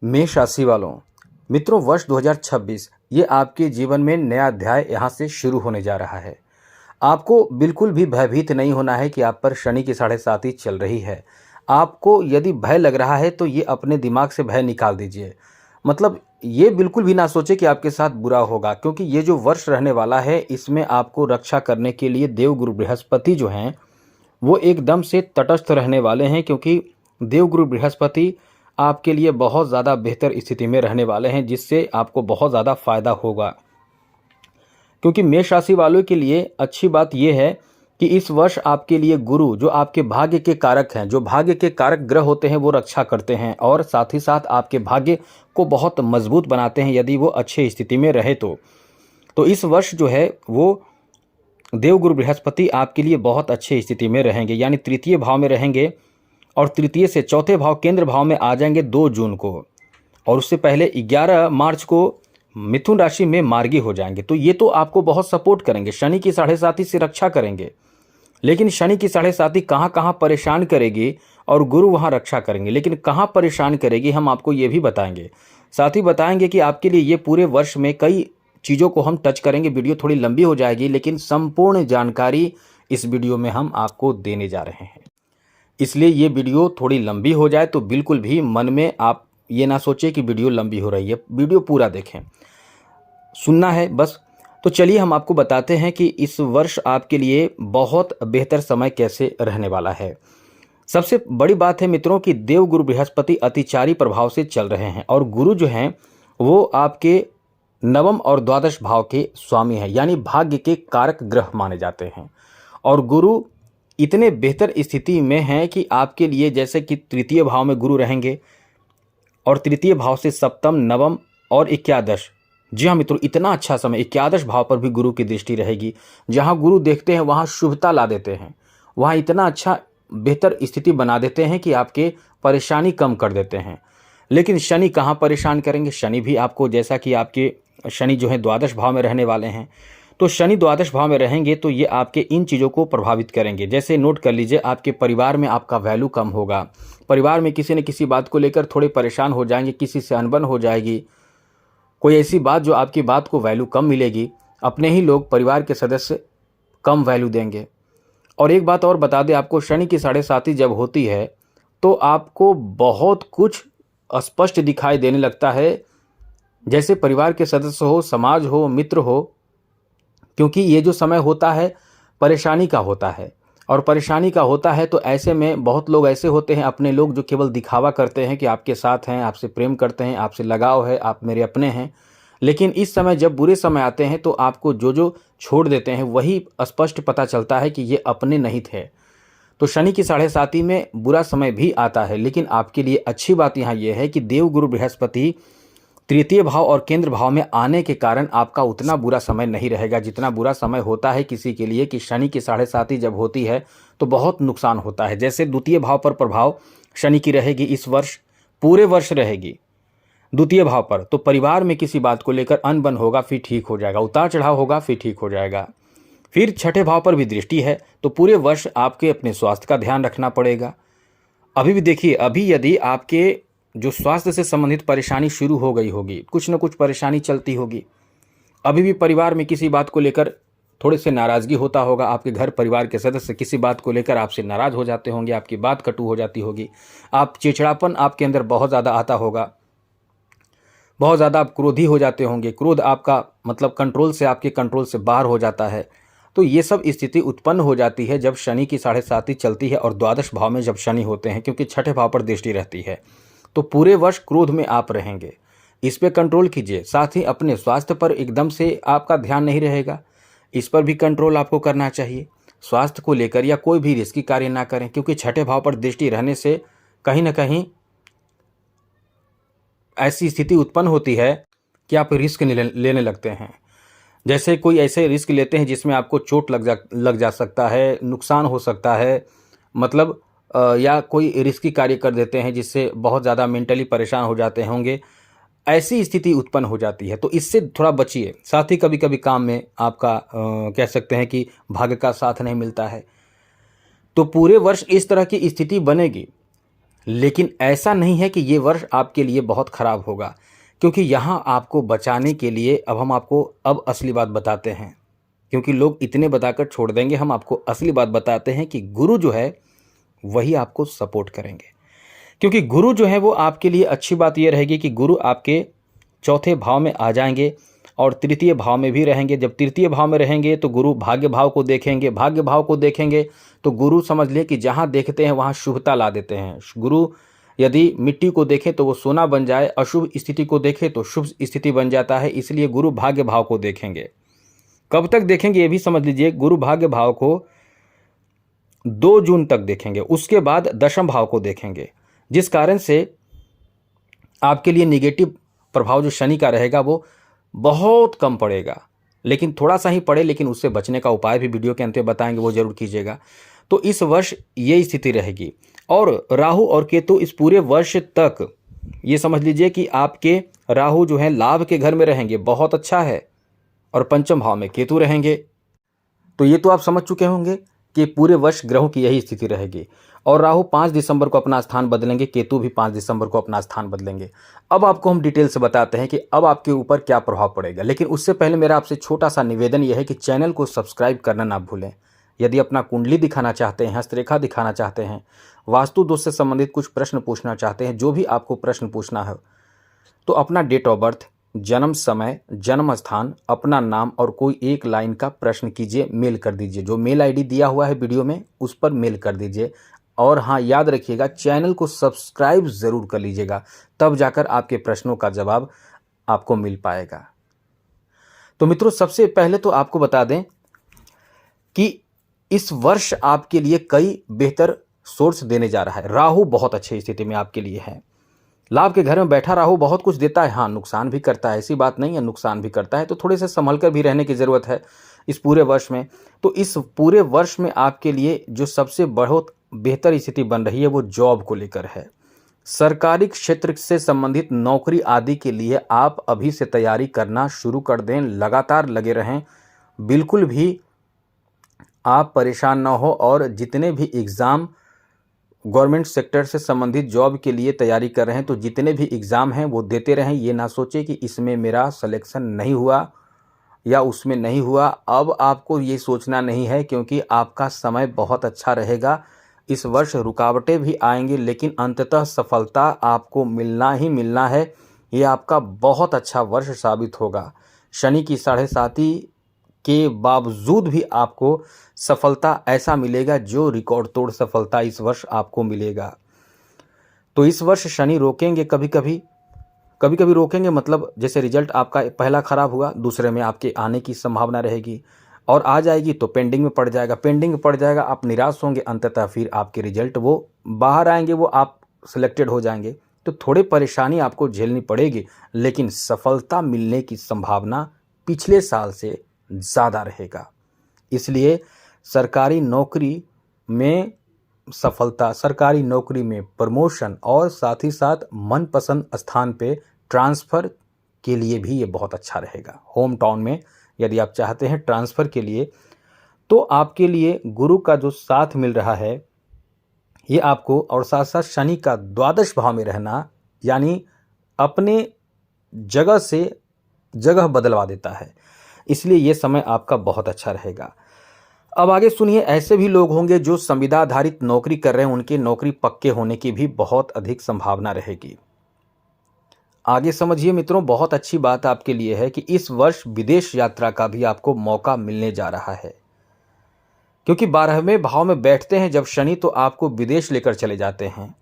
मेष राशि वालों, मित्रों, वर्ष 2026 ये आपके जीवन में नया अध्याय यहाँ से शुरू होने जा रहा है। आपको बिल्कुल भी भयभीत नहीं होना है कि आप पर शनि की 7.5 चल रही है। आपको यदि भय लग रहा है तो ये अपने दिमाग से भय निकाल दीजिए। मतलब ये बिल्कुल भी ना सोचे कि आपके साथ बुरा होगा, क्योंकि ये जो वर्ष रहने वाला है इसमें आपको रक्षा करने के लिए देवगुरु बृहस्पति जो हैं वो एकदम से तटस्थ रहने वाले हैं, क्योंकि देवगुरु बृहस्पति आपके लिए बहुत ज़्यादा बेहतर स्थिति में रहने वाले हैं, जिससे आपको बहुत ज़्यादा फायदा होगा। क्योंकि मेष राशि वालों के लिए अच्छी बात यह है कि इस वर्ष आपके लिए गुरु जो आपके भाग्य के कारक हैं, जो भाग्य के कारक ग्रह होते हैं, वो रक्षा करते हैं और साथ ही साथ आपके भाग्य को बहुत मजबूत बनाते हैं यदि वो अच्छे स्थिति में रहे तो इस वर्ष जो है वो देवगुरु बृहस्पति आपके लिए बहुत अच्छे स्थिति में रहेंगे, यानी तृतीय भाव में रहेंगे और तृतीय से चौथे भाव केंद्र भाव में आ जाएंगे 2 जून को, और उससे पहले 11 मार्च को मिथुन राशि में मार्गी हो जाएंगे। तो ये तो आपको बहुत सपोर्ट करेंगे, शनि की 7.5 से रक्षा करेंगे। लेकिन शनि की 7.5 कहाँ कहाँ परेशान करेगी और गुरु वहाँ रक्षा करेंगे, लेकिन कहाँ परेशान करेगी हम आपको ये भी बताएंगे। साथ ही बताएंगे कि आपके लिए ये पूरे वर्ष में कई चीज़ों को हम टच करेंगे। वीडियो थोड़ी लंबी हो जाएगी, लेकिन संपूर्ण जानकारी इस वीडियो में हम आपको देने जा रहे हैं। इसलिए ये वीडियो थोड़ी लंबी हो जाए तो बिल्कुल भी मन में आप ये ना सोचें कि वीडियो लंबी हो रही है। वीडियो पूरा देखें, सुनना है बस। तो चलिए हम आपको बताते हैं कि इस वर्ष आपके लिए बहुत बेहतर समय कैसे रहने वाला है। सबसे बड़ी बात है मित्रों कि देवगुरु बृहस्पति अतिचारी प्रभाव से चल रहे हैं और गुरु जो हैं वो आपके 9वें और 12वें भाव के स्वामी हैं, यानी भाग्य के कारक ग्रह माने जाते हैं। और गुरु इतने बेहतर स्थिति में हैं कि आपके लिए, जैसे कि तृतीय भाव में गुरु रहेंगे और तृतीय भाव से सप्तम, नवम और 11, जी हाँ मित्रों, इतना अच्छा समय 11 भाव पर भी गुरु की दृष्टि रहेगी। जहाँ गुरु देखते हैं वहाँ शुभता ला देते हैं, वहाँ इतना अच्छा बेहतर स्थिति बना देते हैं कि आपके परेशानी कम कर देते हैं। लेकिन शनि कहाँ परेशान करेंगे? शनि भी आपको, जैसा कि आपके शनि जो है 12वें भाव में रहने वाले हैं, तो शनि 12वें भाव में रहेंगे तो ये आपके इन चीज़ों को प्रभावित करेंगे। जैसे नोट कर लीजिए, आपके परिवार में आपका वैल्यू कम होगा, परिवार में किसी न किसी बात को लेकर थोड़े परेशान हो जाएंगे, किसी से अनबन हो जाएगी, कोई ऐसी बात जो आपकी बात को वैल्यू कम मिलेगी, अपने ही लोग, परिवार के सदस्य कम वैल्यू देंगे। और एक बात और बता दें आपको, शनि की 7.5 जब होती है तो आपको बहुत कुछ स्पष्ट दिखाई देने लगता है, जैसे परिवार के सदस्य हो, समाज हो, मित्र हो, क्योंकि ये जो समय होता है परेशानी का होता है। और परेशानी का होता है तो ऐसे में बहुत लोग ऐसे होते हैं, अपने लोग, जो केवल दिखावा करते हैं कि आपके साथ हैं, आपसे प्रेम करते हैं, आपसे लगाव है, आप मेरे अपने हैं। लेकिन इस समय जब बुरे समय आते हैं तो आपको जो छोड़ देते हैं वही स्पष्ट पता चलता है कि ये अपने नहीं थे। तो शनि की 7.5 में बुरा समय भी आता है, लेकिन आपके लिए अच्छी बात यहाँ यह है कि देवगुरु बृहस्पति तृतीय भाव और केंद्र भाव में आने के कारण आपका उतना बुरा समय नहीं रहेगा जितना बुरा समय होता है किसी के लिए कि शनि की 7.5 जब होती है तो बहुत नुकसान होता है। जैसे द्वितीय भाव पर प्रभाव शनि की रहेगी, इस वर्ष पूरे वर्ष रहेगी द्वितीय भाव पर, तो परिवार में किसी बात को लेकर अनबन होगा, फिर ठीक हो जाएगा, उतार चढ़ाव होगा, फिर ठीक हो जाएगा। फिर छठे भाव पर भी दृष्टि है तो पूरे वर्ष आपके अपने स्वास्थ्य का ध्यान रखना पड़ेगा। अभी भी देखिए, अभी यदि आपके जो स्वास्थ्य से संबंधित परेशानी शुरू हो गई होगी, कुछ न कुछ परेशानी चलती होगी, अभी भी परिवार में किसी बात को लेकर थोड़े से नाराज़गी होता होगा, आपके घर परिवार के सदस्य किसी बात को लेकर आपसे नाराज़ हो जाते होंगे, आपकी बात कटु हो जाती होगी, आप चिड़चिड़ापन आपके अंदर बहुत ज़्यादा आता होगा, बहुत ज़्यादा आप क्रोधी हो जाते होंगे, क्रोध आपका मतलब कंट्रोल से, आपके कंट्रोल से बाहर हो जाता है। तो ये सब स्थिति उत्पन्न हो जाती है जब शनि की 7.5 चलती है और 12वें भाव में जब शनि होते हैं, क्योंकि छठे भाव पर दृष्टि रहती है। तो पूरे वर्ष क्रोध में आप रहेंगे, इस पे कंट्रोल कीजिए। साथ ही अपने स्वास्थ्य पर एकदम से आपका ध्यान नहीं रहेगा, इस पर भी कंट्रोल आपको करना चाहिए। स्वास्थ्य को लेकर या कोई भी रिस्की कार्य ना करें, क्योंकि छठे भाव पर दृष्टि रहने से कहीं ना कहीं ऐसी स्थिति उत्पन्न होती है कि आप रिस्क लेने लगते हैं। जैसे कोई ऐसे रिस्क लेते हैं जिसमें आपको चोट लग जा सकता है, नुकसान हो सकता है, मतलब या कोई रिस्की कार्य कर देते हैं जिससे बहुत ज़्यादा मेंटली परेशान हो जाते होंगे, ऐसी स्थिति उत्पन्न हो जाती है। तो इससे थोड़ा बचिए। साथ ही कभी कभी काम में आपका कह सकते हैं कि भाग्य का साथ नहीं मिलता है, तो पूरे वर्ष इस तरह की स्थिति बनेगी। लेकिन ऐसा नहीं है कि ये वर्ष आपके लिए बहुत खराब होगा, क्योंकि यहाँ आपको बचाने के लिए हम आपको अब असली बात बताते हैं। क्योंकि लोग इतने बताकर छोड़ देंगे, हम आपको असली बात बताते हैं कि गुरु जो है वही आपको सपोर्ट करेंगे। क्योंकि गुरु जो है वो आपके लिए अच्छी बात ये रहेगी कि गुरु आपके चौथे भाव में आ जाएंगे और तृतीय भाव में भी रहेंगे। जब तृतीय भाव में रहेंगे तो गुरु भाग्य भाव को देखेंगे, भाग्य भाव को देखेंगे तो गुरु समझ ले कि जहाँ देखते हैं वहाँ शुभता ला देते हैं। गुरु यदि मिट्टी को देखे तो वो सोना बन जाए, अशुभ स्थिति को देखे तो शुभ स्थिति बन जाता है। इसलिए गुरु भाग्य भाव को देखेंगे। कब तक देखेंगे ये भी समझ लीजिए, गुरु भाग्य भाव को 2 जून तक देखेंगे, उसके बाद दशम भाव को देखेंगे, जिस कारण से आपके लिए निगेटिव प्रभाव जो शनि का रहेगा वो बहुत कम पड़ेगा। लेकिन थोड़ा सा ही पड़े, लेकिन उससे बचने का उपाय भी वीडियो के अंत में बताएंगे, वो जरूर कीजिएगा। तो इस वर्ष ये स्थिति रहेगी। और राहु और केतु इस पूरे वर्ष तक ये समझ लीजिए कि आपके राहु जो है लाभ के घर में रहेंगे, बहुत अच्छा है, और पंचम भाव में केतु रहेंगे। तो ये तो आप समझ चुके होंगे कि पूरे वर्ष ग्रहों की यही स्थिति रहेगी। और राहु 5 दिसंबर को अपना स्थान बदलेंगे, केतु भी 5 दिसंबर को अपना स्थान बदलेंगे। अब आपको हम डिटेल से बताते हैं कि अब आपके ऊपर क्या प्रभाव पड़ेगा। लेकिन उससे पहले मेरा आपसे छोटा सा निवेदन यह है कि चैनल को सब्सक्राइब करना ना भूलें। यदि अपना कुंडली दिखाना चाहते हैं, हस्तरेखा दिखाना चाहते हैं, वास्तु दोष से संबंधित कुछ प्रश्न पूछना चाहते हैं, जो भी आपको प्रश्न पूछना है, तो अपना डेट ऑफ बर्थ, जन्म समय, जन्म स्थान, अपना नाम और कोई एक लाइन का प्रश्न कीजिए, मेल कर दीजिए। जो मेल आईडी दिया हुआ है वीडियो में उस पर मेल कर दीजिए। और हाँ, याद रखिएगा चैनल को सब्सक्राइब ज़रूर कर लीजिएगा, तब जाकर आपके प्रश्नों का जवाब आपको मिल पाएगा। तो मित्रों, सबसे पहले तो आपको बता दें कि इस वर्ष आपके लिए कई बेहतर सोर्स देने जा रहा है। राहु बहुत अच्छी स्थिति में आपके लिए है। लाभ के घर में बैठा राहु बहुत कुछ देता है, हाँ नुकसान भी करता है, ऐसी बात नहीं है, नुकसान भी करता है। तो थोड़े से संभल कर भी रहने की ज़रूरत है इस पूरे वर्ष में। तो इस पूरे वर्ष में आपके लिए जो सबसे बहुत बेहतर स्थिति बन रही है वो जॉब को लेकर है। सरकारी क्षेत्र से संबंधित नौकरी आदि के लिए आप अभी से तैयारी करना शुरू कर दें, लगातार लगे रहें, बिल्कुल भी आप परेशान ना हो। और जितने भी एग्ज़ाम गवर्नमेंट सेक्टर से संबंधित जॉब के लिए तैयारी कर रहे हैं, तो जितने भी एग्ज़ाम हैं वो देते रहें। ये ना सोचें कि इसमें मेरा सिलेक्शन नहीं हुआ या उसमें नहीं हुआ। अब आपको ये सोचना नहीं है, क्योंकि आपका समय बहुत अच्छा रहेगा। इस वर्ष रुकावटें भी आएंगी, लेकिन अंततः सफलता आपको मिलना ही मिलना है। ये आपका बहुत अच्छा वर्ष साबित होगा। शनि की 7.5 के बावजूद भी आपको सफलता ऐसा मिलेगा जो रिकॉर्ड तोड़ सफलता इस वर्ष आपको मिलेगा। तो इस वर्ष शनि रोकेंगे, कभी कभी रोकेंगे, मतलब जैसे रिजल्ट आपका पहला खराब हुआ, दूसरे में आपके आने की संभावना रहेगी, और आ जाएगी तो पेंडिंग में पड़ जाएगा, पेंडिंग में पड़ जाएगा, आप निराश होंगे, अंततः फिर आपके रिजल्ट वो बाहर आएंगे, वो आप सिलेक्टेड हो जाएंगे। तो थोड़ी परेशानी आपको झेलनी पड़ेगी, लेकिन सफलता मिलने की संभावना पिछले साल से ज़्यादा रहेगा। इसलिए सरकारी नौकरी में सफलता, सरकारी नौकरी में प्रमोशन और साथ ही साथ मनपसंद स्थान पे ट्रांसफ़र के लिए भी ये बहुत अच्छा रहेगा। होम टाउन में यदि आप चाहते हैं ट्रांसफ़र के लिए, तो आपके लिए गुरु का जो साथ मिल रहा है ये आपको, और साथ साथ शनि का द्वादश भाव में रहना, यानी अपने जगह से जगह बदलवा देता है। इसलिए ये समय आपका बहुत अच्छा रहेगा। अब आगे सुनिए, ऐसे भी लोग होंगे जो संविदा आधारित नौकरी कर रहे हैं, उनके नौकरी पक्के होने की भी बहुत अधिक संभावना रहेगी। आगे समझिए मित्रों, बहुत अच्छी बात आपके लिए है कि इस वर्ष विदेश यात्रा का भी आपको मौका मिलने जा रहा है, क्योंकि 12वें भाव में बैठते हैं जब शनि, तो आपको विदेश लेकर चले जाते हैं।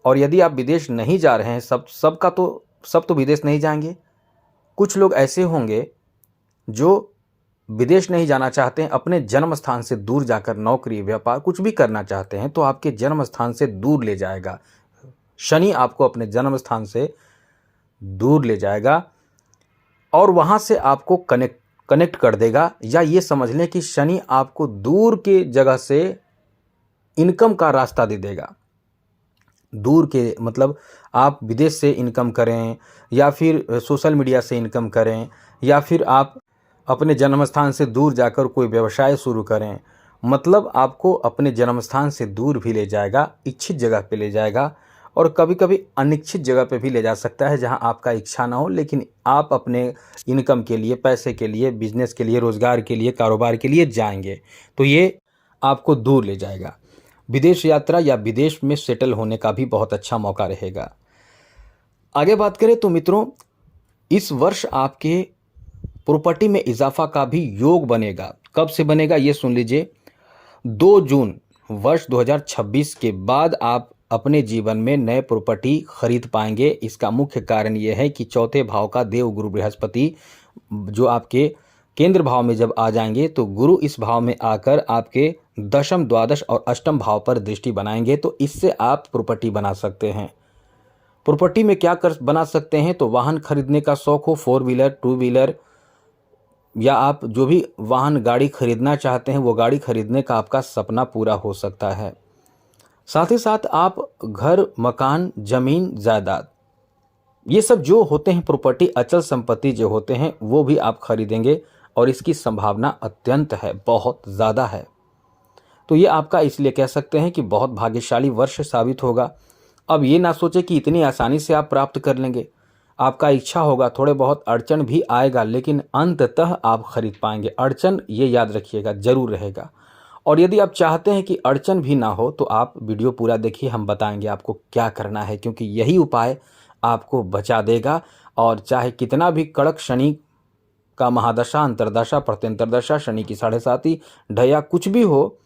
और यदि आप विदेश नहीं जा रहे हैं, सब तो विदेश नहीं जाएंगे। कुछ लोग ऐसे होंगे जो विदेश नहीं जाना चाहते हैं, अपने जन्म स्थान से दूर जाकर नौकरी, व्यापार कुछ भी करना चाहते हैं, तो आपके जन्म स्थान से दूर ले जाएगा शनि, आपको अपने जन्म स्थान से दूर ले जाएगा और वहाँ से आपको कनेक्ट कर देगा। या ये समझ लें कि शनि आपको दूर के जगह से इनकम का रास्ता दे देगा। दूर के मतलब आप विदेश से इनकम करें, या फिर सोशल मीडिया से इनकम करें, या फिर आप अपने जन्म स्थान से दूर जाकर कोई व्यवसाय शुरू करें, मतलब आपको अपने जन्म स्थान से दूर भी ले जाएगा, इच्छित जगह पे ले जाएगा। और कभी कभी अनिश्चित जगह पे भी ले जा सकता है जहां आपका इच्छा ना हो, लेकिन आप अपने इनकम के लिए, पैसे के लिए, बिजनेस के लिए, रोजगार के लिए, कारोबार के लिए जाएंगे तो ये आपको दूर ले जाएगा। विदेश यात्रा या विदेश में सेटल होने का भी बहुत अच्छा मौका रहेगा। आगे बात करें तो मित्रों, इस वर्ष आपके प्रॉपर्टी में इजाफा का भी योग बनेगा। कब से बनेगा ये सुन लीजिए। 2 जून वर्ष 2026 के बाद आप अपने जीवन में नए प्रॉपर्टी खरीद पाएंगे। इसका मुख्य कारण यह है कि चौथे भाव का देव गुरु बृहस्पति जो आपके केंद्र भाव में जब आ जाएंगे तो गुरु इस भाव में आकर आपके दशम, द्वादश और अष्टम भाव पर दृष्टि बनाएंगे, तो इससे आप प्रॉपर्टी बना सकते हैं। प्रॉपर्टी में क्या कर बना सकते हैं, तो वाहन खरीदने का शौक हो, 4 व्हीलर, 2 व्हीलर, या आप जो भी वाहन गाड़ी खरीदना चाहते हैं वो गाड़ी खरीदने का आपका सपना पूरा हो सकता है। साथ ही साथ आप घर, मकान, जमीन, जायदाद, ये सब जो होते हैं प्रॉपर्टी, अचल संपत्ति जो होते हैं वो भी आप खरीदेंगे और इसकी संभावना अत्यंत है, बहुत ज़्यादा है। तो ये आपका इसलिए कह सकते हैं कि बहुत भाग्यशाली वर्ष साबित होगा। अब ये ना सोचे कि इतनी आसानी से आप प्राप्त कर लेंगे। आपका इच्छा होगा, थोड़े बहुत अड़चन भी आएगा, लेकिन अंततः आप खरीद पाएंगे। अड़चन ये याद रखिएगा जरूर रहेगा। और यदि आप चाहते हैं कि अड़चन भी ना हो तो आप वीडियो पूरा देखिए, हम बताएंगे आपको क्या करना है, क्योंकि यही उपाय आपको बचा देगा। और चाहे कितना भी कड़क शनि का महादशा, अंतरदशा, प्रत्यंतरदशा, शनि की 7.5 ढैया कुछ भी हो,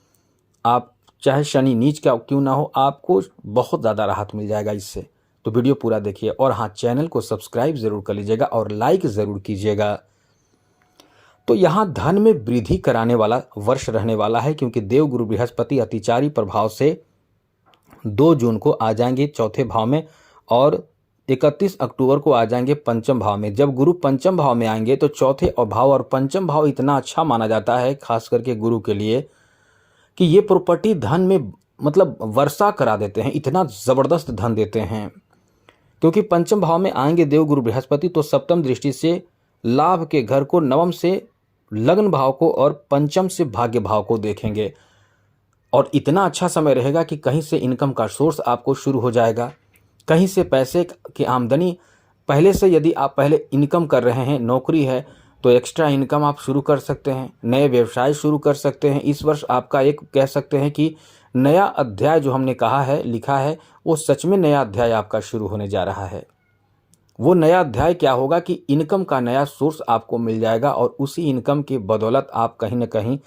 आप चाहे शनि नीच का क्यों ना हो, आपको बहुत ज़्यादा राहत मिल जाएगा इससे। तो वीडियो पूरा देखिए और हाँ, चैनल को सब्सक्राइब ज़रूर कर लीजिएगा और लाइक ज़रूर कीजिएगा। तो यहाँ धन में वृद्धि कराने वाला वर्ष रहने वाला है, क्योंकि देव गुरु बृहस्पति अतिचारी प्रभाव से 2 जून को आ जाएंगे चौथे भाव में और 31 अक्टूबर को आ जाएंगे पंचम भाव में। जब गुरु पंचम भाव में आएंगे तो चौथे भाव और पंचम भाव इतना अच्छा माना जाता है खास करके गुरु के लिए कि ये प्रॉपर्टी धन में मतलब वर्षा करा देते हैं, इतना ज़बरदस्त धन देते हैं। क्योंकि पंचम भाव में आएंगे देव गुरु बृहस्पति तो सप्तम दृष्टि से लाभ के घर को, नवम से लग्न भाव को और पंचम से भाग्य भाव को देखेंगे। और इतना अच्छा समय रहेगा कि कहीं से इनकम का सोर्स आपको शुरू हो जाएगा, कहीं से पैसे की आमदनी पहले से, यदि आप पहले इनकम कर रहे हैं, नौकरी है तो एक्स्ट्रा इनकम आप शुरू कर सकते हैं, नए व्यवसाय शुरू कर सकते हैं। इस वर्ष आपका एक कह सकते हैं कि नया अध्याय जो हमने कहा है, लिखा है, वो सच में नया अध्याय आपका शुरू होने जा रहा है। वो नया अध्याय क्या होगा कि इनकम का नया सोर्स आपको मिल जाएगा और उसी इनकम की बदौलत आप कहीं ना कहीं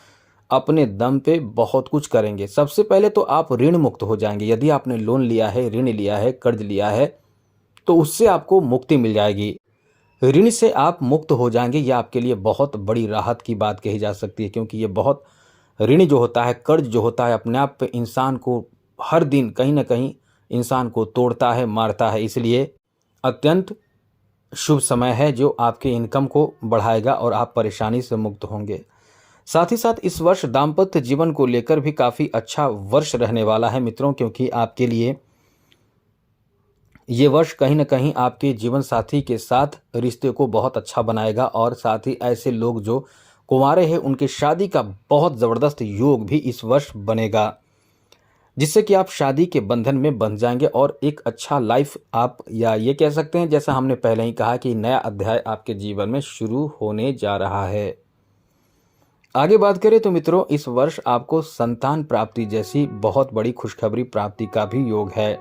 अपने दम पे बहुत कुछ करेंगे। सबसे पहले तो आप ऋण मुक्त हो जाएंगे। यदि आपने लोन लिया है, ऋण लिया है, कर्ज लिया है तो उससे आपको मुक्ति मिल जाएगी। ऋण से आप मुक्त हो जाएंगे। यह आपके लिए बहुत बड़ी राहत की बात कही जा सकती है, क्योंकि ये बहुत, ऋण जो होता है, कर्ज जो होता है, अपने आप पे इंसान को हर दिन कहीं ना कहीं इंसान को तोड़ता है, मारता है। इसलिए अत्यंत शुभ समय है जो आपके इनकम को बढ़ाएगा और आप परेशानी से मुक्त होंगे। साथ ही साथ इस वर्ष दाम्पत्य जीवन को लेकर भी काफ़ी अच्छा वर्ष रहने वाला है मित्रों, क्योंकि आपके लिए ये वर्ष कहीं ना कहीं आपके जीवन साथी के साथ रिश्ते को बहुत अच्छा बनाएगा और साथ ही ऐसे लोग जो कुंवारे हैं उनकी शादी का बहुत ज़बरदस्त योग भी इस वर्ष बनेगा, जिससे कि आप शादी के बंधन में बंध जाएंगे और एक अच्छा लाइफ आप, या ये कह सकते हैं जैसा हमने पहले ही कहा कि नया अध्याय आपके जीवन में शुरू होने जा रहा है। आगे बात करें तो मित्रों, इस वर्ष आपको संतान प्राप्ति जैसी बहुत बड़ी खुशखबरी प्राप्ति का भी योग है,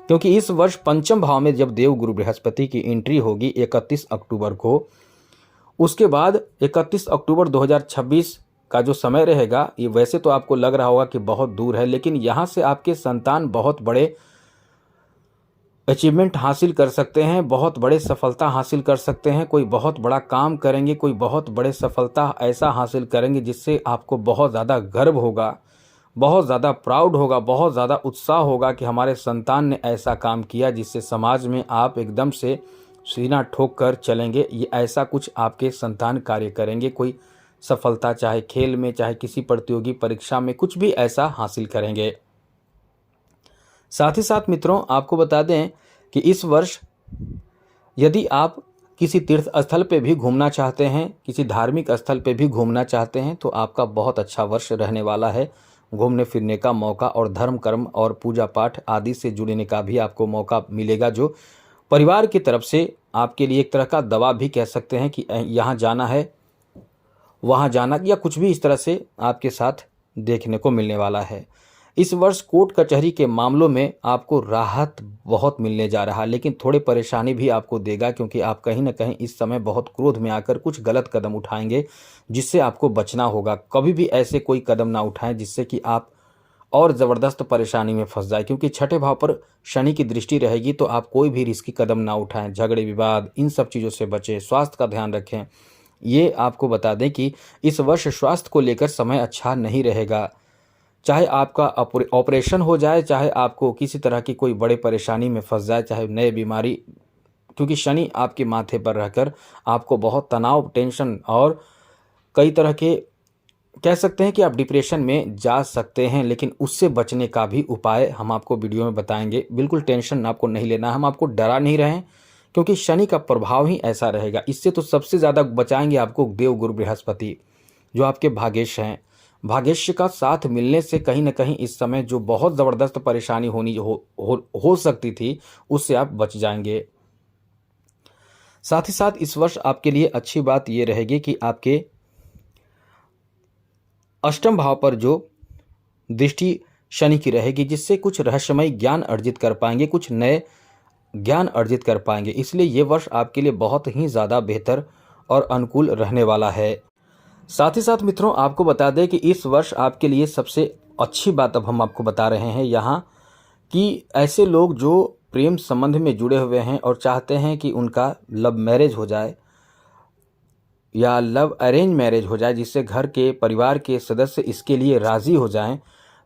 क्योंकि इस वर्ष पंचम भाव में जब देव गुरु बृहस्पति की एंट्री होगी 31 अक्टूबर को, उसके बाद 31 अक्टूबर 2026 का जो समय रहेगा, ये वैसे तो आपको लग रहा होगा कि बहुत दूर है, लेकिन यहाँ से आपके संतान बहुत बड़े अचीवमेंट हासिल कर सकते हैं, बहुत बड़े सफलता हासिल कर सकते हैं, कोई बहुत बड़ा काम करेंगे, कोई बहुत बड़े सफलता ऐसा हासिल करेंगे जिससे आपको बहुत ज़्यादा गर्व होगा, बहुत ज़्यादा प्राउड होगा, बहुत ज़्यादा उत्साह होगा कि हमारे संतान ने ऐसा काम किया जिससे समाज में आप एकदम से सीना ठोक कर चलेंगे। ये ऐसा कुछ आपके संतान कार्य करेंगे, कोई सफलता, चाहे खेल में, चाहे किसी प्रतियोगी परीक्षा में, कुछ भी ऐसा हासिल करेंगे। साथ ही साथ मित्रों आपको बता दें कि इस वर्ष यदि आप किसी तीर्थ स्थल पे भी घूमना चाहते हैं, किसी धार्मिक स्थल पे भी घूमना चाहते हैं, तो आपका बहुत अच्छा वर्ष रहने वाला है। घूमने फिरने का मौका और धर्म कर्म और पूजा पाठ आदि से जुड़ने का भी आपको मौका मिलेगा, जो परिवार की तरफ से आपके लिए एक तरह का दबाव भी कह सकते हैं कि यहाँ जाना है, वहाँ जाना, या कुछ भी इस तरह से आपके साथ देखने को मिलने वाला है। इस वर्ष कोर्ट कचहरी के मामलों में आपको राहत बहुत मिलने जा रहा है, लेकिन थोड़ी परेशानी भी आपको देगा, क्योंकि आप कहीं ना कहीं इस समय बहुत क्रोध में आकर कुछ गलत कदम उठाएंगे, जिससे आपको बचना होगा। कभी भी ऐसे कोई कदम ना उठाएं जिससे कि आप और ज़बरदस्त परेशानी में फंस जाए, क्योंकि छठे भाव पर शनि की दृष्टि रहेगी। तो आप कोई भी रिस्की कदम ना उठाएं, झगड़े विवाद इन सब चीज़ों से बचें, स्वास्थ्य का ध्यान रखें। ये आपको बता दें कि इस वर्ष स्वास्थ्य को लेकर समय अच्छा नहीं रहेगा। चाहे आपका ऑपरेशन हो जाए, चाहे आपको किसी तरह की कोई बड़े परेशानी में फंस जाए, चाहे नए बीमारी, क्योंकि शनि आपके माथे पर रहकर आपको बहुत तनाव, टेंशन और कई तरह के कह सकते हैं कि आप डिप्रेशन में जा सकते हैं। लेकिन उससे बचने का भी उपाय हम आपको वीडियो में बताएंगे। बिल्कुल टेंशन आपको नहीं लेना, हम आपको डरा नहीं रहे हैं, क्योंकि शनि का प्रभाव ही ऐसा रहेगा। इससे तो सबसे ज़्यादा बचाएंगे आपको देव गुरु बृहस्पति, जो आपके भाग्येश हैं। भाग्येश का साथ मिलने से कहीं ना कहीं इस समय जो बहुत ज़बरदस्त परेशानी हो सकती थी, उससे आप बच जाएंगे। साथ ही साथ इस वर्ष आपके लिए अच्छी बात यह रहेगी कि आपके अष्टम भाव पर जो दृष्टि शनि की रहेगी, जिससे कुछ रहस्यमय ज्ञान अर्जित कर पाएंगे, कुछ नए ज्ञान अर्जित कर पाएंगे। इसलिए ये वर्ष आपके लिए बहुत ही ज़्यादा बेहतर और अनुकूल रहने वाला है। साथ ही साथ मित्रों, आपको बता दें कि इस वर्ष आपके लिए सबसे अच्छी बात अब हम आपको बता रहे हैं यहाँ, कि ऐसे लोग जो प्रेम संबंध में जुड़े हुए हैं और चाहते हैं कि उनका लव मैरिज हो जाए या लव अरेंज मैरिज हो जाए, जिससे घर के परिवार के सदस्य इसके लिए राज़ी हो जाएं,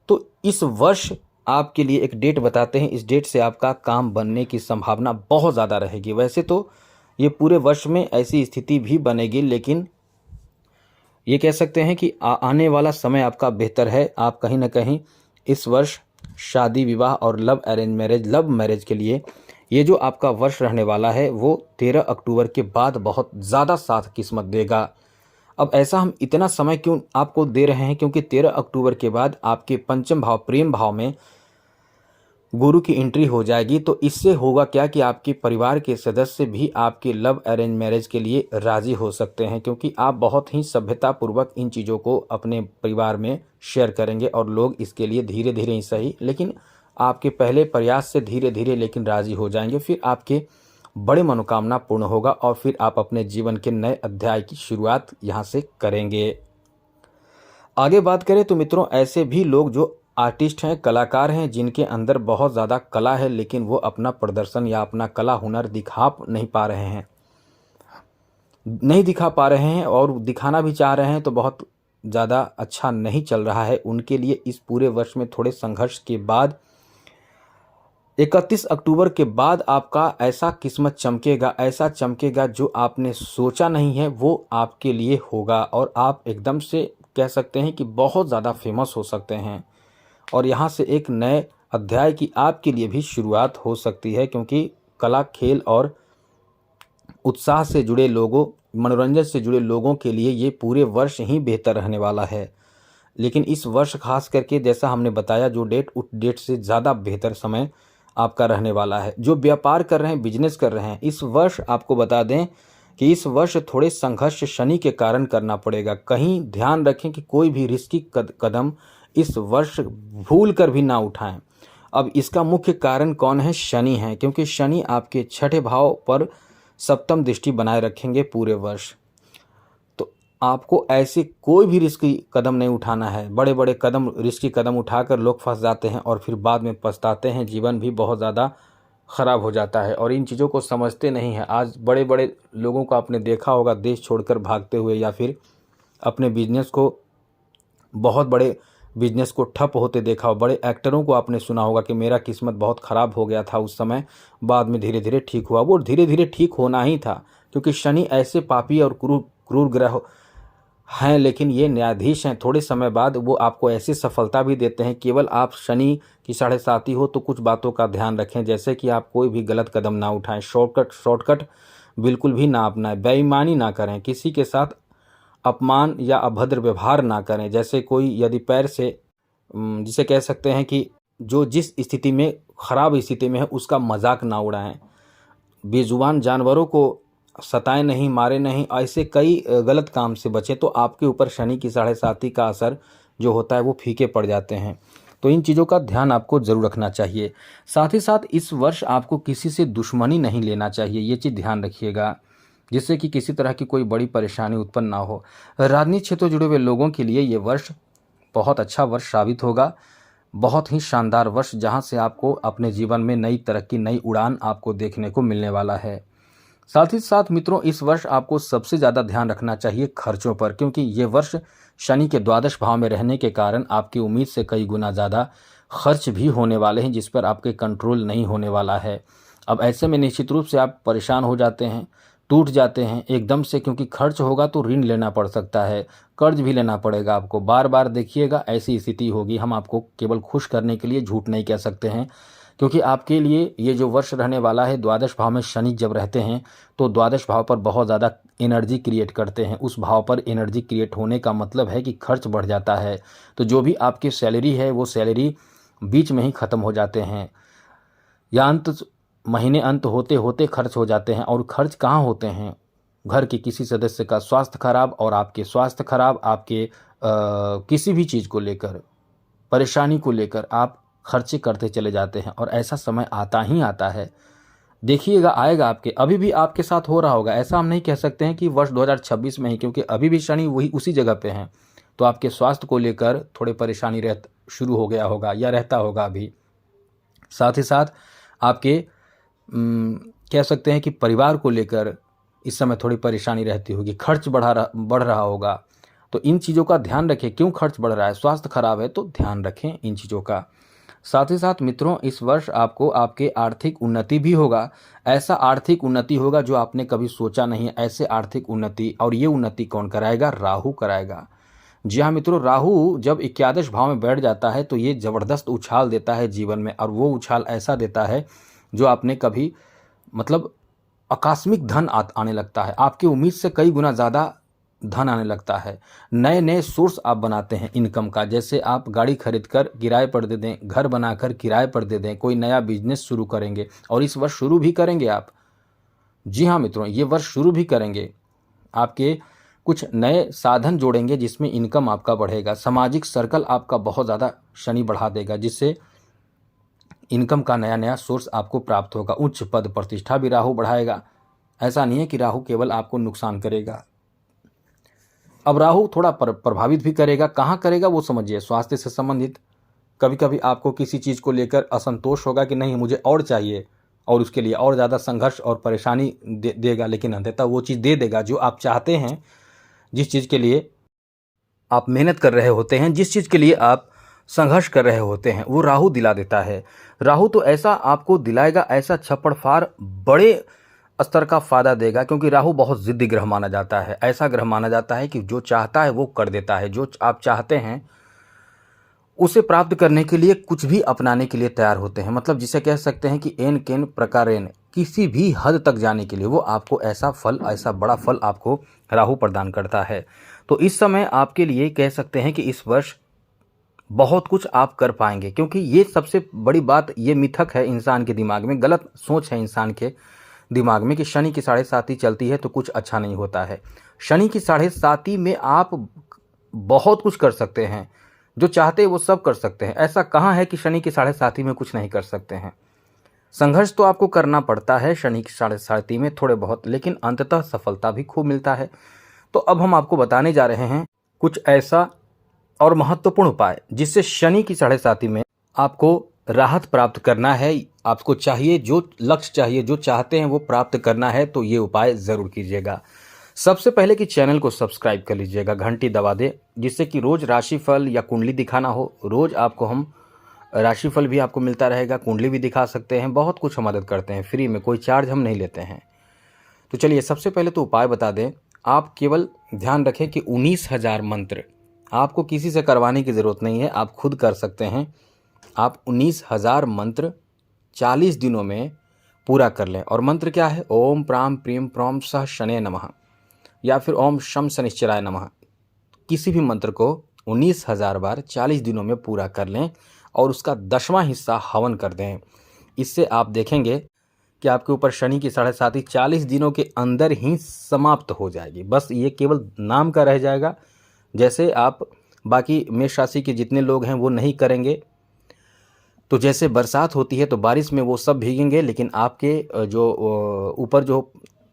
तो इस वर्ष आपके लिए एक डेट बताते हैं। इस डेट से आपका काम बनने की संभावना बहुत ज़्यादा रहेगी। वैसे तो ये पूरे वर्ष में ऐसी स्थिति भी बनेगी, लेकिन ये कह सकते हैं कि आने वाला समय आपका बेहतर है। आप कहीं ना कहीं इस वर्ष शादी विवाह और लव मैरिज के लिए ये जो आपका वर्ष रहने वाला है, वो 13 अक्टूबर के बाद बहुत ज़्यादा साथ किस्मत देगा। अब ऐसा हम इतना समय क्यों आपको दे रहे हैं, क्योंकि 13 अक्टूबर के बाद आपके पंचम भाव प्रेम भाव में गुरु की एंट्री हो जाएगी। तो इससे होगा क्या कि आपके परिवार के सदस्य भी आपके लव अरेंज मैरिज के लिए राज़ी हो सकते हैं, क्योंकि आप बहुत ही सभ्यतापूर्वक इन चीज़ों को अपने परिवार में शेयर करेंगे और लोग इसके लिए धीरे धीरे ही सही, लेकिन आपके पहले प्रयास से धीरे धीरे लेकिन राज़ी हो जाएंगे। फिर आपके बड़े मनोकामना पूर्ण होगा और फिर आप अपने जीवन के नए अध्याय की शुरुआत यहाँ से करेंगे। आगे बात करें तो मित्रों, ऐसे भी लोग जो आर्टिस्ट हैं, कलाकार हैं, जिनके अंदर बहुत ज़्यादा कला है, लेकिन वो अपना प्रदर्शन या अपना कला हुनर दिखा नहीं पा रहे हैं और दिखाना भी चाह रहे हैं तो बहुत ज़्यादा अच्छा नहीं चल रहा है उनके लिए। इस पूरे वर्ष में थोड़े संघर्ष के बाद 31 अक्टूबर के बाद आपका ऐसा किस्मत चमकेगा, ऐसा चमकेगा जो आपने सोचा नहीं है वो आपके लिए होगा, और आप एकदम से कह सकते हैं कि बहुत ज़्यादा फेमस हो सकते हैं। और यहाँ से एक नए अध्याय की आपके लिए भी शुरुआत हो सकती है, क्योंकि कला, खेल और उत्साह से जुड़े लोगों, मनोरंजन से जुड़े लोगों के लिए ये पूरे वर्ष ही बेहतर रहने वाला है। लेकिन इस वर्ष खास करके जैसा हमने बताया, जो डेट उस डेट से ज़्यादा बेहतर समय आपका रहने वाला है। जो व्यापार कर रहे हैं, बिजनेस कर रहे हैं, इस वर्ष आपको बता दें कि इस वर्ष थोड़े संघर्ष शनि के कारण करना पड़ेगा। कहीं ध्यान रखें कि कोई भी रिस्की कदम इस वर्ष भूल कर भी ना उठाएं। अब इसका मुख्य कारण कौन है? शनि है, क्योंकि शनि आपके छठे भाव पर सप्तम दृष्टि बनाए रखेंगे पूरे वर्ष। तो आपको ऐसे कोई भी रिस्की कदम नहीं उठाना है। बड़े बड़े रिस्की कदम उठाकर लोग फंस जाते हैं और फिर बाद में पछताते हैं, जीवन भी बहुत ज़्यादा ख़राब हो जाता है और इन चीज़ों को समझते नहीं हैं। आज बड़े बड़े लोगों को आपने देखा होगा देश छोड़कर भागते हुए, या फिर अपने बिजनेस को, बहुत बड़े बिजनेस को ठप होते देखा हो। बड़े एक्टरों को आपने सुना होगा कि मेरा किस्मत बहुत ख़राब हो गया था उस समय, बाद में धीरे धीरे ठीक हुआ। वो धीरे धीरे ठीक होना ही था, क्योंकि शनि ऐसे पापी और क्रूर ग्रह हैं, लेकिन ये न्यायाधीश हैं। थोड़े समय बाद वो आपको ऐसी सफलता भी देते हैं। केवल आप शनि की 7.5 हो तो कुछ बातों का ध्यान रखें, जैसे कि आप कोई भी गलत कदम ना उठाएं, शॉर्टकट बिल्कुल भी ना अपनाएं, बेईमानी ना करें, किसी के साथ अपमान या अभद्र व्यवहार ना करें। जैसे कोई यदि पैर से जिसे कह सकते हैं कि जो जिस स्थिति में ख़राब स्थिति में है उसका मजाक ना उड़ाएं, बेजुबान जानवरों को सताएं नहीं, मारे नहीं, ऐसे कई गलत काम से बचें तो आपके ऊपर शनि की 7.5 का असर जो होता है वो फीके पड़ जाते हैं। तो इन चीज़ों का ध्यान आपको ज़रूर रखना चाहिए। साथ ही साथ इस वर्ष आपको किसी से दुश्मनी नहीं लेना चाहिए, ये चीज़ ध्यान रखिएगा, जिससे कि किसी तरह की कोई बड़ी परेशानी उत्पन्न ना हो। राजनीतिक क्षेत्र से जुड़े हुए लोगों के लिए ये वर्ष बहुत अच्छा वर्ष साबित होगा, बहुत ही शानदार वर्ष, जहां से आपको अपने जीवन में नई तरक्की, नई उड़ान आपको देखने को मिलने वाला है। साथ ही साथ मित्रों, इस वर्ष आपको सबसे ज़्यादा ध्यान रखना चाहिए खर्चों पर, क्योंकि ये वर्ष शनि के द्वादश भाव में रहने के कारण आपकी उम्मीद से कई गुना ज़्यादा खर्च भी होने वाले हैं, जिस पर आपके कंट्रोल नहीं होने वाला है। अब ऐसे में निश्चित रूप से आप परेशान हो जाते हैं, टूट जाते हैं एकदम से, क्योंकि खर्च होगा तो ऋण लेना पड़ सकता है, कर्ज भी लेना पड़ेगा आपको, बार बार देखिएगा ऐसी स्थिति होगी। हम आपको केवल खुश करने के लिए झूठ नहीं कह सकते हैं, क्योंकि आपके लिए ये जो वर्ष रहने वाला है, द्वादश भाव में शनि जब रहते हैं तो द्वादश भाव पर बहुत ज़्यादा एनर्जी क्रिएट करते हैं। उस भाव पर एनर्जी क्रिएट होने का मतलब है कि खर्च बढ़ जाता है। तो जो भी आपकी सैलरी है वो सैलरी बीच में ही ख़त्म हो जाते हैं, या महीने अंत होते होते खर्च हो जाते हैं। और खर्च कहाँ होते हैं? घर के किसी सदस्य का स्वास्थ्य खराब, और आपके स्वास्थ्य खराब, आपके किसी भी चीज़ को लेकर, परेशानी को लेकर आप खर्चे करते चले जाते हैं, और ऐसा समय आता ही आता है। देखिएगा आएगा आपके, अभी भी आपके साथ हो रहा होगा। ऐसा हम नहीं कह सकते हैं कि वर्ष 2026 में ही, क्योंकि अभी भी शनि वही उसी जगह पे हैं। तो आपके स्वास्थ्य को लेकर थोड़ी परेशानी शुरू हो गया होगा या रहता होगा अभी। साथ ही साथ आपके कह सकते हैं कि परिवार को लेकर इस समय थोड़ी परेशानी रहती होगी, खर्च बढ़ रहा होगा। तो इन चीज़ों का ध्यान रखें। क्यों खर्च बढ़ रहा है? स्वास्थ्य खराब है, तो ध्यान रखें इन चीज़ों का। साथ ही साथ मित्रों, इस वर्ष आपको आपके आर्थिक उन्नति भी होगा। ऐसा आर्थिक उन्नति होगा जो आपने कभी सोचा नहीं है, ऐसे आर्थिक उन्नति। और ये उन्नति कौन कराएगा? राहु कराएगा। जी हाँ मित्रों, राहु जब 11 भाव में बैठ जाता है तो ये ज़बरदस्त उछाल देता है जीवन में, और वो उछाल ऐसा देता है जो आपने कभी मतलब आकस्मिक धन आने लगता है, आपकी उम्मीद से कई गुना ज़्यादा धन आने लगता है। नए नए सोर्स आप बनाते हैं इनकम का, जैसे आप गाड़ी खरीद कर किराए पर दे दें, घर बनाकर किराए पर दे दें, कोई नया बिजनेस शुरू करेंगे, और इस वर्ष शुरू भी करेंगे आप। जी हाँ मित्रों, ये वर्ष शुरू भी करेंगे। आपके कुछ नए साधन जोड़ेंगे जिसमें इनकम आपका बढ़ेगा। सामाजिक सर्कल आपका बहुत ज़्यादा शनि बढ़ा देगा, जिससे इनकम का नया नया सोर्स आपको प्राप्त होगा। उच्च पद प्रतिष्ठा भी राहु बढ़ाएगा। ऐसा नहीं है कि राहु केवल आपको नुकसान करेगा। अब राहु थोड़ा प्रभावित भी करेगा। कहाँ करेगा वो समझिए, स्वास्थ्य से संबंधित। कभी कभी आपको किसी चीज़ को लेकर असंतोष होगा कि नहीं मुझे और चाहिए, और उसके लिए और ज़्यादा संघर्ष और परेशानी देगा, लेकिन अंततः वो चीज़ दे देगा जो आप चाहते हैं। जिस चीज़ के लिए आप मेहनत कर रहे होते हैं, जिस चीज़ के लिए आप संघर्ष कर रहे होते हैं, वो राहु दिला देता है। राहु तो ऐसा आपको दिलाएगा, ऐसा छप्पड़ बड़े स्तर का फायदा देगा, क्योंकि राहु बहुत ज़िद्दी ग्रह माना जाता है। ऐसा ग्रह माना जाता है कि जो चाहता है वो कर देता है। जो आप चाहते हैं उसे प्राप्त करने के लिए कुछ भी अपनाने के लिए तैयार होते हैं। मतलब जिसे कह सकते हैं कि एन केन प्रकारेण, किसी भी हद तक जाने के लिए वो आपको ऐसा फल, ऐसा बड़ा फल आपको राहु प्रदान करता है। तो इस समय आपके लिए कह सकते हैं कि इस वर्ष बहुत कुछ आप कर पाएंगे, क्योंकि ये सबसे बड़ी बात, ये मिथक है इंसान के दिमाग में, गलत सोच है इंसान के दिमाग में कि शनि की 7.5 चलती है तो कुछ अच्छा नहीं होता है। शनि की 7.5 में आप बहुत कुछ कर सकते हैं, जो चाहते हैं वो सब कर सकते हैं। ऐसा कहाँ है कि शनि की 7.5 में कुछ नहीं कर सकते हैं? संघर्ष तो आपको करना पड़ता है शनि की 7.5 में थोड़े बहुत, लेकिन अंततः सफलता भी खूब मिलता है। तो अब हम आपको बताने जा रहे हैं कुछ ऐसा और महत्वपूर्ण उपाय जिससे शनि की 7.5 में आपको राहत प्राप्त करना है। आपको चाहिए, जो लक्ष्य चाहिए, जो चाहते हैं वो प्राप्त करना है, तो ये उपाय ज़रूर कीजिएगा। सबसे पहले कि चैनल को सब्सक्राइब कर लीजिएगा, घंटी दबा दे, जिससे कि रोज़ राशिफल या कुंडली दिखाना हो, रोज़ आपको हम राशिफल भी आपको मिलता रहेगा, कुंडली भी दिखा सकते हैं, बहुत कुछ हम मदद करते हैं फ्री में, कोई चार्ज हम नहीं लेते हैं। तो चलिए सबसे पहले तो उपाय बता दें। आप केवल ध्यान रखें कि 19,000 मंत्र आपको किसी से करवाने की ज़रूरत नहीं है, आप खुद कर सकते हैं। आप 19,000 मंत्र 40 दिनों में पूरा कर लें। और मंत्र क्या है? ओम प्राम प्रीम प्रौम सह शनय नमः, या फिर ओम शम शनिश्चराय नमः। किसी भी मंत्र को 19,000 बार 40 दिनों में पूरा कर लें और उसका 10वां हिस्सा हवन कर दें। इससे आप देखेंगे कि आपके ऊपर शनि की 7.5 40 दिनों के अंदर ही समाप्त हो जाएगी। बस ये केवल नाम का रह जाएगा। जैसे आप बाकी मेष राशि के जितने लोग हैं वो नहीं करेंगे, तो जैसे बरसात होती है तो बारिश में वो सब भीगेंगे, लेकिन आपके जो ऊपर जो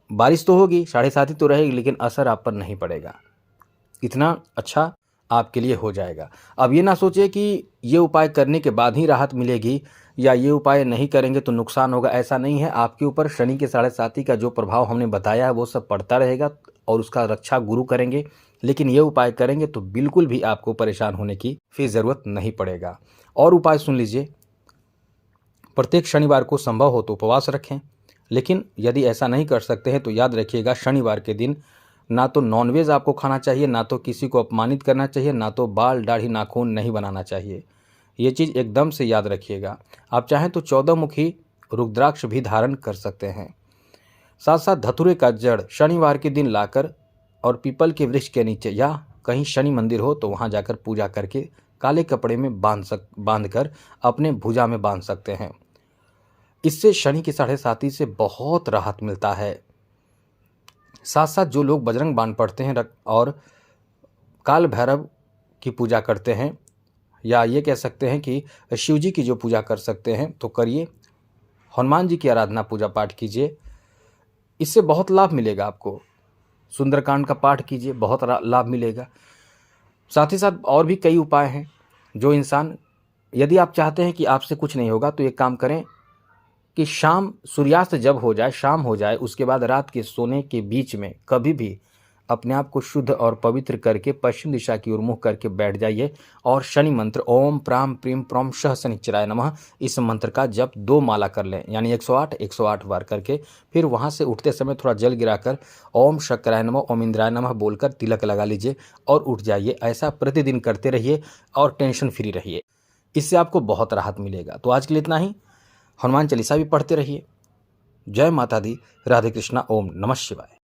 बारिश तो होगी, 7.5 तो रहेगी, लेकिन असर आप पर नहीं पड़ेगा। इतना अच्छा आपके लिए हो जाएगा। अब ये ना सोचिए कि ये उपाय करने के बाद ही राहत मिलेगी या ये उपाय नहीं करेंगे तो नुकसान होगा, ऐसा नहीं है। आपके ऊपर शनि के 7.5 का जो प्रभाव हमने बताया है वो सब पड़ता रहेगा और उसका रक्षा गुरु करेंगे, लेकिन ये उपाय करेंगे तो बिल्कुल भी आपको परेशान होने की फिर ज़रूरत नहीं पड़ेगा। और उपाय सुन लीजिए, प्रत्येक शनिवार को संभव हो तो उपवास रखें, लेकिन यदि ऐसा नहीं कर सकते हैं तो याद रखिएगा शनिवार के दिन ना तो नॉनवेज आपको खाना चाहिए, ना तो किसी को अपमानित करना चाहिए, ना तो बाल दाढ़ी नाखून नहीं बनाना चाहिए। ये चीज़ एकदम से याद रखिएगा। आप चाहें तो 14 मुखी रुद्राक्ष भी धारण कर सकते हैं। साथ साथ धतूरे का जड़ शनिवार के दिन लाकर और पीपल के वृक्ष के नीचे या कहीं शनि मंदिर हो तो वहाँ जाकर पूजा करके काले कपड़े में बांध कर अपने भुजा में बांध सकते हैं। इससे शनि की 7.5 से बहुत राहत मिलता है। साथ साथ जो लोग बजरंग बाण पढ़ते हैं और काल भैरव की पूजा करते हैं, या ये कह सकते हैं कि शिव जी की जो पूजा कर सकते हैं तो करिए, हनुमान जी की आराधना पूजा पाठ कीजिए, इससे बहुत लाभ मिलेगा आपको। सुंदरकांड का पाठ कीजिए, बहुत लाभ मिलेगा। साथ ही साथ और भी कई उपाय हैं जो इंसान, यदि आप चाहते हैं कि आपसे कुछ नहीं होगा तो एक काम करें कि शाम सूर्यास्त जब हो जाए, शाम हो जाए, उसके बाद रात के सोने के बीच में कभी भी अपने आप को शुद्ध और पवित्र करके पश्चिम दिशा की ओर मुँह करके बैठ जाइए और शनि मंत्र ओम प्राम प्रीम प्रोम शः शनिश्चराय नमः, इस मंत्र का जब 2 माला कर लें, यानी 108 बार करके, फिर वहाँ से उठते समय थोड़ा जल गिराकर ओम शक्राय नमः ओम इंद्राय नमः बोलकर तिलक लगा लीजिए और उठ जाइए। ऐसा प्रतिदिन करते रहिए और टेंशन फ्री रहिए, इससे आपको बहुत राहत मिलेगा। तो आज के लिए इतना ही। हनुमान चालीसा भी पढ़ते रहिए। जय माता दी। राधे कृष्णा। ओम नमः शिवाय।